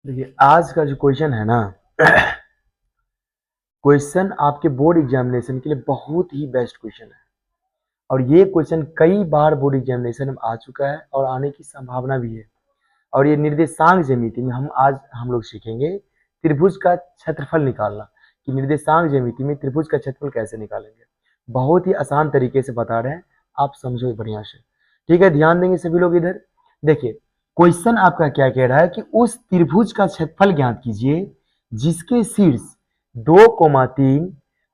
देखिए आज का जो क्वेश्चन है ना क्वेश्चन आपके बोर्ड एग्जामिनेशन के लिए बहुत ही बेस्ट क्वेश्चन है। और ये क्वेश्चन कई बार बोर्ड एग्जामिनेशन में आ चुका है और आने की संभावना भी है। और ये निर्देशांक ज्यामिति में हम लोग सीखेंगे त्रिभुज का क्षेत्रफल निकालना, कि निर्देशांक ज्यामिति में त्रिभुज का क्षेत्रफल कैसे निकालेंगे। बहुत ही आसान तरीके से बता रहे हैं, आप समझो बढ़िया से। ठीक है, ध्यान देंगे सभी लोग। इधर देखिए क्वेश्चन आपका क्या कह रहा है कि उस त्रिभुज का क्षेत्रफल ज्ञात कीजिए जिसके शीर्ष 2,3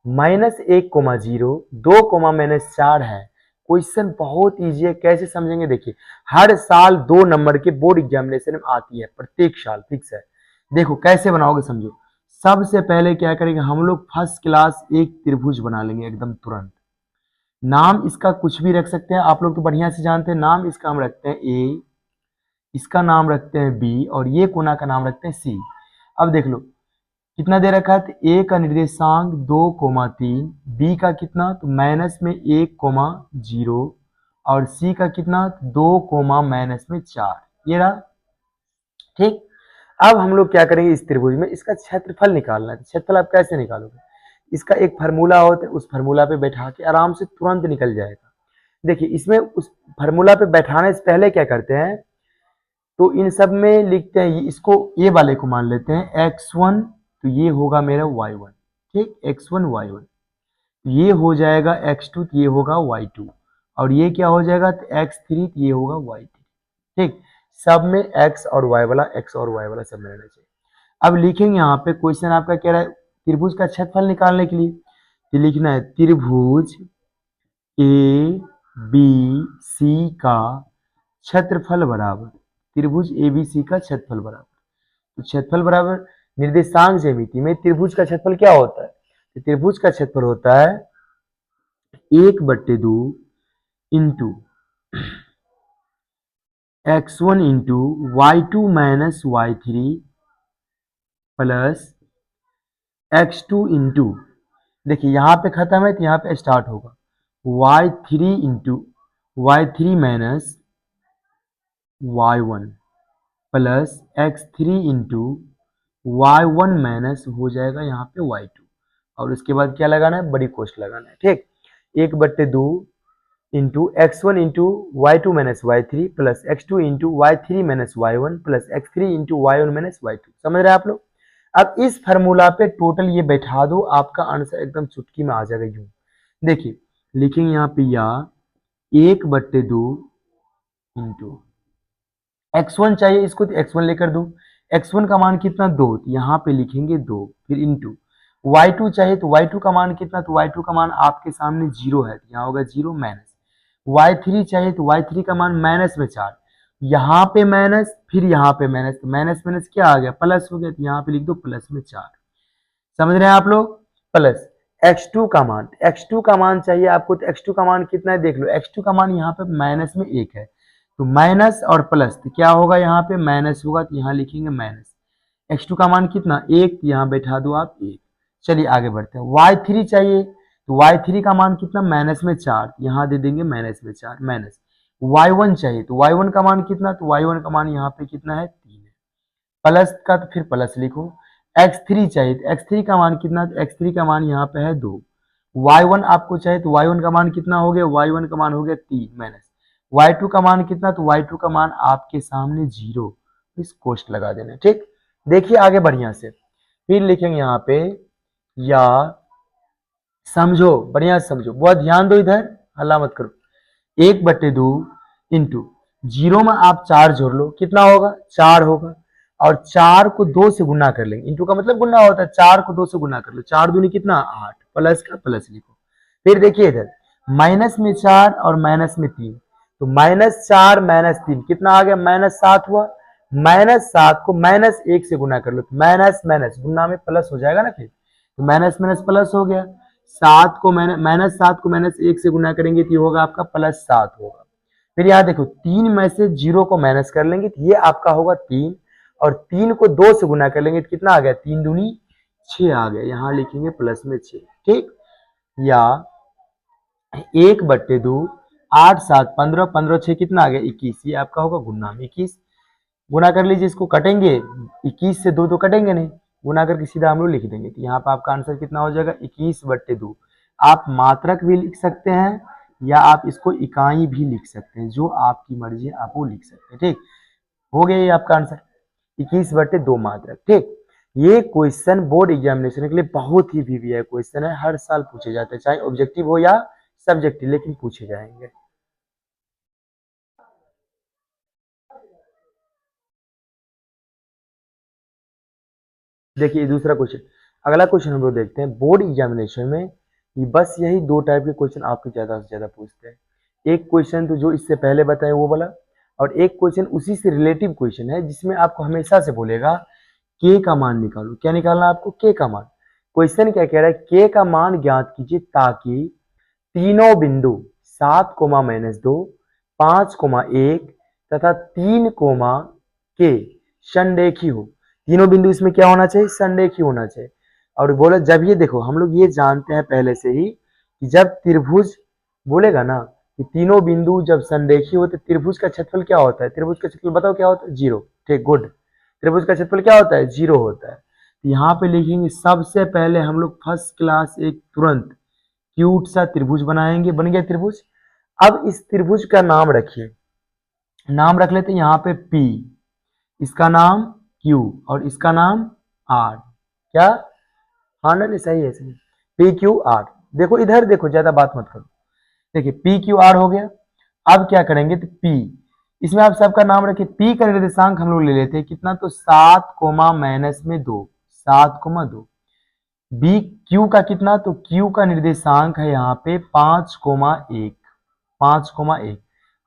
-1,0 2, -4 है। क्वेश्चन बहुत इजी है, कैसे समझेंगे देखिए। हर साल 2 नंबर के बोर्ड एग्जामिनेशन में आती है, प्रत्येक साल फिक्स है। देखो कैसे बनाओगे समझो। सबसे पहले क्या करेंगे हम लोग, फर्स्ट क्लास एक त्रिभुज बना लेंगे एकदम तुरंत। नाम इसका कुछ भी रख सकते हैं, आप लोग तो बढ़िया से जानते हैं। नाम इसका हम रखते हैं ए, इसका नाम रखते हैं बी, और ये कोना का नाम रखते हैं सी। अब देख लो कितना दे रखा है, तो ए का निर्देशांक 2,3, बी का कितना तो -1,0, और सी का कितना 2, -4, ये रहा। ठीक, अब हम लोग क्या करेंगे, इस त्रिभुज में इसका क्षेत्रफल निकालना है। क्षेत्रफल आप कैसे निकालोगे, इसका एक फार्मूला होता है, उस फार्मूला पे बैठा के आराम से तुरंत निकल जाएगा। देखिए इसमें उस फार्मूला पे बैठाने से पहले क्या करते हैं, तो इन सब में लिखते हैं, इसको ये वाले को मान लेते हैं x1, तो ये होगा मेरा y1। ठीक, x1 y1, ये हो जाएगा x2, तो ये होगा y2, और ये क्या हो जाएगा तो x3, तो ये होगा y3। ठीक, सब में x और y वाला सब में रहना चाहिए। अब लिखेंगे यहाँ पे, क्वेश्चन आपका कह रहा है त्रिभुज का क्षेत्रफल निकालने के लिए, तो लिखना है त्रिभुज ए बी सी का क्षेत्रफल बराबर, त्रिभुज एबीसी का क्षेत्रफल बराबर, तो क्षेत्रफल बराबर निर्देशांक ज्यामिति में त्रिभुज का क्षेत्रफल क्या होता है, तो त्रिभुज का क्षेत्रफल होता है 1/2 into x1 into y2 - y3 plus x2 into, देखिए यहाँ पे खत्म है तो यहाँ पे स्टार्ट होगा, y3 into y3 minus y1 plus x3 into y1 minus हो जाएगा यहाँ पे y2, और उसके बाद क्या लगाना है, बड़ी कोष्ठ लगाना है। ठीक, 1/2 into x1 into y2 minus y3 plus x2 into y3 minus y1 plus x3 into y1 minus y2। समझ रहे हैं आप लोग। अब इस फार्मूला पे टोटल ये बैठा दो, आपका आंसर एकदम चुटकी में आ जाएगा। यूं देखिए लिखेंगे यहाँ पे, या 1/2 इंटू x1 चाहिए इसको, तो x1 लेकर दो, x1 का मान कितना 2, तो यहाँ पे लिखेंगे 2, फिर इंटू y2 चाहिए, तो y2 का मान कितना, तो y2 का मान आपके सामने 0 है, तो यहाँ होगा 0 माइनस। y3 चाहिए, तो y3 का मान माइनस में 4, यहाँ पे माइनस, फिर यहाँ पे माइनस, तो माइनस माइनस क्या आ गया, प्लस हो गया, तो यहाँ पे लिख दो प्लस में 4। समझ रहे हैं आप लोग। प्लस x2 का मान, x2 का मान चाहिए आपको, तो x2 का मान कितना है देख लो, x2 का मान यहाँ पे माइनस में 1 है, तो माइनस और प्लस, तो क्या होगा यहाँ पे माइनस होगा, तो यहाँ लिखेंगे माइनस। x2 का मान कितना 1, तो यहाँ बैठा दो आप 1। चलिए आगे बढ़ते हैं। y3 चाहिए, तो y3 का मान कितना माइनस में 4, तो यहाँ दे देंगे माइनस में 4 माइनस। y1 चाहिए, तो y1 का मान कितना, तो y1 का मान यहाँ पे कितना है 3 है, प्लस का तो फिर प्लस लिखो। x3 चाहिए, तो x3 का मान कितना, तो x3 का मान यहाँ पे है 2। y1 आपको चाहिए, तो y1 का मान कितना हो गया, y1 का मान हो गया 3 माइनस। y2 का मान कितना, तो y2 का मान आपके सामने 0, इस कोष्ठ लगा देना। ठीक, देखिए आगे बढ़िया से, फिर लिखेंगे यहाँ पे, या समझो बढ़िया से समझो, बहुत ध्यान दो, इधर हल्ला मत करो। 1/2 इंटू 0 में आप 4 जोड़ लो, कितना होगा 4 होगा, और 4 को 2 से गुना कर लेंगे, इंटू का मतलब गुना होता है, 4 को 2 से गुना कर लो, 4 दूनी कितना 8, प्लस का प्लस लिखो। फिर देखिए इधर माइनस में 4 और माइनस में 3, तो -4 -3 कितना आ गया, -7 हुआ। -7 को -1 से गुना कर लो, तो माइनस माइनस गुना में प्लस हो जाएगा ना, फिर तो माइनस माइनस प्लस हो गया। 7 को -7 को -1 से गुना करेंगे तो ये होगा आपका +7 होगा। फिर यहाँ देखो 3 में से 0 को माइनस कर लेंगे तो ये आपका होगा 3, और 3 को 2 से गुना कर लेंगे तो कितना आ गया, 3 दूनी 6 आ गया, यहाँ लिखेंगे प्लस में 6। ठीक, या 1/2 8 7 15 15 6 कितना आ गया 21, ये आपका होगा गुना में 21। गुना कर लीजिए, इसको कटेंगे 21 से 2 तो कटेंगे नहीं, गुना करके सीधा हम लोग लिख देंगे। तो यहाँ पर आपका आंसर कितना हो जाएगा 21/2। आप मात्रक भी लिख सकते हैं या आप इसको इकाई भी लिख सकते हैं, जो आपकी मर्जी है आप वो लिख सकते हैं। ठीक, हो गया ये आपका आंसर 21/2 मात्रक। ठीक, ये क्वेश्चन बोर्ड एग्जामिनेशन के लिए बहुत ही वीवीआई क्वेश्चन है, हर साल पूछे जाते हैं, चाहे ऑब्जेक्टिव हो या सब्जेक्टिव, लेकिन पूछे जाएंगे। देखिए दूसरा क्वेश्चन, अगला क्वेश्चन हम लोग देखते हैं बोर्ड एग्जामिनेशन में। बस यही दो टाइप के क्वेश्चन आपके ज्यादा से ज्यादा पूछते हैं। एक क्वेश्चन तो जो इससे पहले बताए वो वाला, और एक क्वेश्चन उसी से रिलेटिव क्वेश्चन है, जिसमें आपको हमेशा से बोलेगा के का मान निकालो। क्या निकालना है आपको? के का मान। क्वेश्चन क्या कह रहा है? के का मान ज्ञात कीजिए ताकि तीनों बिंदु 7, -2, 5, 1 तथा 3, के संरेखी हो। तीनों बिंदु इसमें क्या होना चाहिए? संरेखी होना चाहिए। और बोला जब ये देखो, हम लोग ये जानते हैं पहले से ही कि जब त्रिभुज बोलेगा ना कि तीनों बिंदु जब संरेखी होते, त्रिभुज का क्षेत्रफल क्या होता है? त्रिभुज का क्षेत्रफल बताओ क्या होता है? 0। ठीक, गुड। त्रिभुज का क्षेत्रफल क्या होता है? 0 होता है। तो यहाँ पे लिखेंगे सबसे पहले हम लोग फर्स्ट क्लास एक तुरंत क्यूट सा त्रिभुज बनाएंगे। बन गया त्रिभुज। अब इस त्रिभुज का नाम रखिए, नाम रख लेते हैं यहाँ पे P, इसका नाम Q और इसका नाम R। क्या? हाँ ना, नहीं सही है, सही। PQR। देखो इधर देखो, ज्यादा बात मत करो। देखिए PQR हो गया। अब क्या करेंगे? तो P, इसमें आप सबका नाम रखिए। P का निर्देशांक हम लोग ले लेते हैं कितना? तो 7, -2, 7, 2। बी क्यू का कितना? तो क्यू का निर्देशांक है यहाँ पे 5, 1, 5, 1।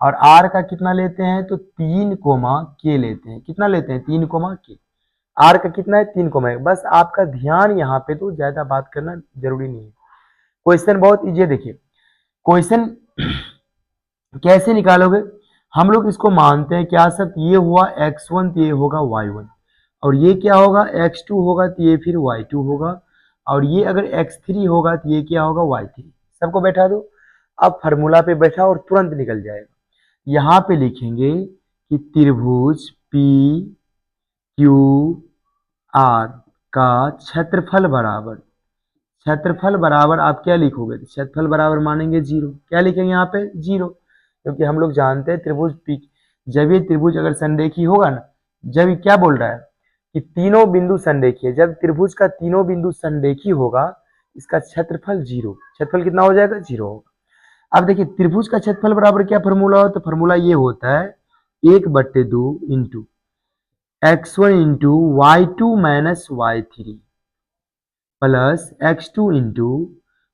और आर का कितना लेते हैं? तो 3, के लेते हैं। कितना लेते हैं? 3, के। आर का कितना है? 3, 1। बस आपका ध्यान यहाँ पे, तो ज्यादा बात करना जरूरी नहीं है। क्वेश्चन बहुत इजी है। देखिए क्वेश्चन कैसे निकालोगे? हम लोग इसको मानते हैं क्या सब? ये हुआ x1 तो ये होगा y1, और ये क्या होगा? x2 होगा तो ये फिर y2 होगा, और ये अगर x3 होगा तो ये क्या होगा? y3। सबको बैठा दो। अब फार्मूला पे बैठा और तुरंत निकल जाएगा। यहाँ पे लिखेंगे कि त्रिभुज P Q R का क्षेत्रफल बराबर, क्षेत्रफल बराबर आप क्या लिखोगे? क्षेत्रफल बराबर मानेंगे 0। क्या लिखेंगे यहाँ पे? 0, क्योंकि हम लोग जानते हैं त्रिभुज P, जब ये त्रिभुज अगर संरेखी होगा ना, जब ये क्या बोल रहा है कि तीनों बिंदु संरेखी है, जब त्रिभुज का तीनों बिंदु संरेखी होगा, इसका क्षेत्रफल 0। क्षेत्रफल कितना हो जाएगा? 0 होगा। अब देखिए त्रिभुज का क्षेत्रफल बराबर क्या फॉर्मूला हो? तो फॉर्मूला ये होता है 1/2 into x1 into y2 minus y3 plus x2 into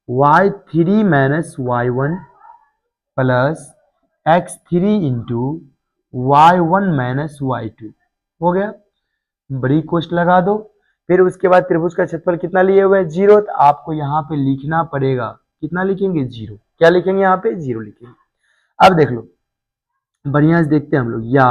y3 minus y1 plus x3 into y1 minus y2। हो गया। बड़ी कोष्ट लगा दो। फिर उसके बाद त्रिभुज का क्षेत्रफल कितना लिए हुए? 0। तो आपको यहाँ पे लिखना पड़ेगा, कितना लिखेंगे? 0। क्या लिखेंगे यहाँ पे? 0 लिखेंगे। अब देख लो, बढ़िया से देखते हैं हम लोग। या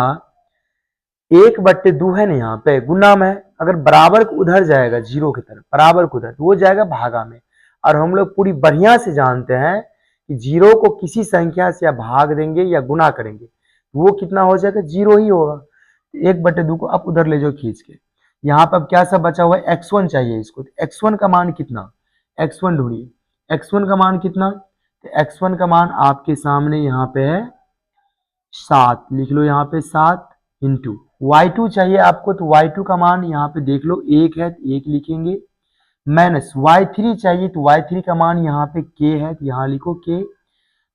1/2 है ना, यहाँ पे गुना में, अगर बराबर को उधर जाएगा 0 की तरफ, बराबर को उधर, तो वो जाएगा भागा में। और हम लोग पूरी बढ़िया से जानते हैं कि 0 को किसी संख्या से या भाग देंगे या गुना करेंगे, वो कितना हो जाएगा? 0 ही होगा। 1/2 को आप उधर ले जाओ खींच के। यहाँ पर अब क्या सब बचा हुआ है? x1 चाहिए इसको। तो x1 का मान कितना? x1 ढूंढिए। x1 का मान कितना? तो x1 का मान आपके सामने यहाँ पे है 7। लिख लो यहाँ पे 7 इंटू y2 चाहिए आपको, तो y2 का मान यहाँ पे देख लो 1 है तो 1 लिखेंगे, माइनस y3 चाहिए तो y3 का मान यहाँ पे k है तो यहाँ लिखो k,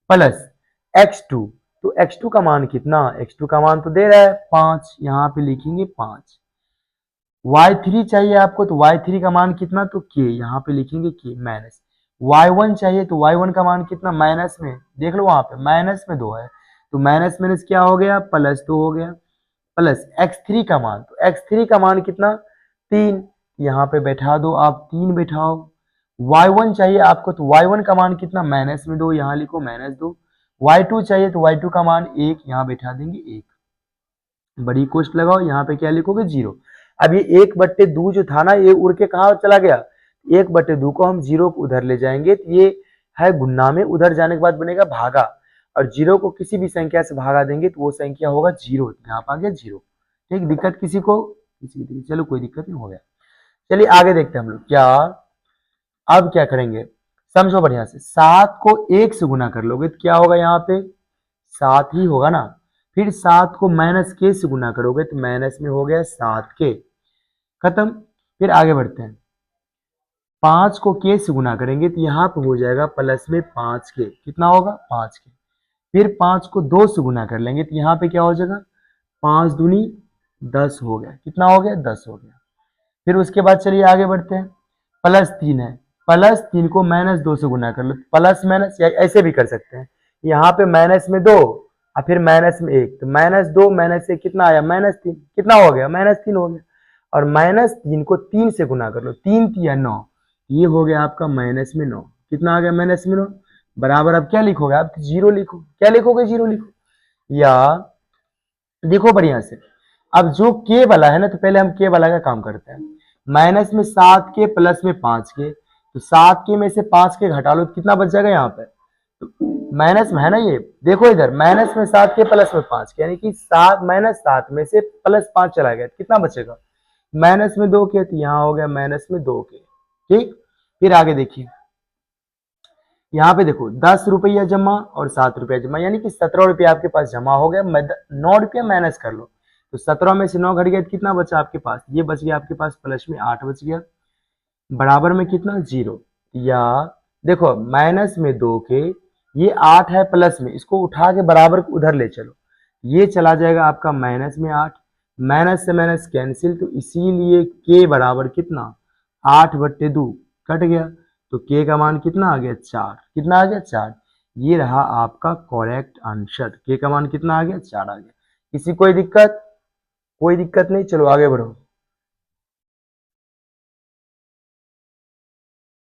प्लस x2। तो x2 का मान कितना? x2 का मान तो दे रहा है 5, यहाँ पे लिखेंगे 5। y3 चाहिए आपको, तो y3 का मान कितना? तो k, यहाँ पे लिखेंगे k, माइनस y1 चाहिए तो y1 का मान कितना? माइनस में देख लो, वहां पे माइनस में 2 है, तो माइनस माइनस क्या हो गया? +2 हो गया, प्लस x3 का मान, तो x3 का मान कितना? 3। यहाँ पे बैठा दो आप, 3 बैठाओ। y1 चाहिए आपको, तो y1 का मान कितना? -2, यहाँ लिखो -2। y2 चाहिए तो y2 का मान 1, यहाँ बैठा देंगे 1। बड़ी कोष्ट लगाओ, यहाँ पे क्या लिखोगे? 0। अब ये 1/2 जो था ना, ये उड़ के कहाँ चला गया? 1/2 को हम 0 को उधर ले जाएंगे, तो ये है गुना में, उधर जाने के बाद बनेगा भागा, और 0 को किसी भी संख्या से भागा देंगे तो वो संख्या होगा 0। यहाँ पर आ गया 0। ठीक, दिक्कत किसी को, चलो कोई दिक्कत नहीं, हो गया। चलिए आगे देखते हैं हम लोग क्या। अब क्या करेंगे, समझो बढ़िया से, 7 को 1 से गुना कर लोगे तो क्या होगा, यहाँ पे 7 ही होगा ना। फिर 7 को माइनस के से गुना करोगे तो माइनस में हो गया 7 के, खत्म। फिर आगे बढ़ते हैं, 5 को के से गुना करेंगे तो यहाँ पे हो जाएगा प्लस में 5 के, कितना होगा 5 के। फिर 5 को 2 से गुना कर लेंगे तो यहाँ पे क्या हो जाएगा, 5 दूनी 10 हो गया, कितना हो गया 10 हो गया। फिर उसके बाद चलिए आगे बढ़ते हैं, प्लस 3 है, प्लस 3 को माइनस 2 से गुना कर लो, प्लस माइनस या ऐसे भी कर सकते हैं, यहाँ पे माइनस में 2 और फिर माइनस में 1, तो माइनस 2 माइनस से कितना आया -3, कितना हो गया -3 हो गया। और -3 को 3 से गुना कर लो, 3 3 9, ये हो गया आपका -9, कितना आ गया -9, बराबर। अब क्या लिखोगे आप, 0 लिखो, क्या लिखोगे 0 लिखो। या देखो बढ़िया से, अब जो के वाला है ना, तो पहले हम के वाला का काम करते हैं। माइनस में 7 के प्लस में 5 के, तो 7 के में से 5 के घटा लो तो कितना बच जाएगा यहाँ पे, तो माइनस में है ना ये, देखो इधर माइनस में 7 के प्लस में 5 के, यानी कि 7 -7 में से +5 चला गया, कितना बचेगा माइनस में 2 के, तो यहाँ हो गया माइनस में 2 के, ठीक। फिर आगे देखिए, यहाँ पे देखो 10 रुपया जमा और 7 रुपया जमा, यानी कि 17 रुपया आपके पास जमा हो गया, 9 रुपया माइनस कर लो, तो 17 में से 9 घट गया तो कितना बचा आपके पास, ये बच गया आपके पास प्लस में 8 बच गया, बराबर में कितना 0। या देखो माइनस में 2 के, ये 8 है प्लस में, इसको उठा के बराबर उधर ले चलो, ये चला जाएगा आपका माइनस में 8, माइनस से माइनस कैंसिल, तो इसीलिए के बराबर कितना 8/2 कट गया, तो के का मान कितना आ गया 4, कितना आ गया 4, ये रहा आपका करेक्ट आंसर, के का मान कितना आ गया 4 आ गया। किसी कोई दिक्कत, कोई दिक्कत नहीं, चलो आगे बढ़ो।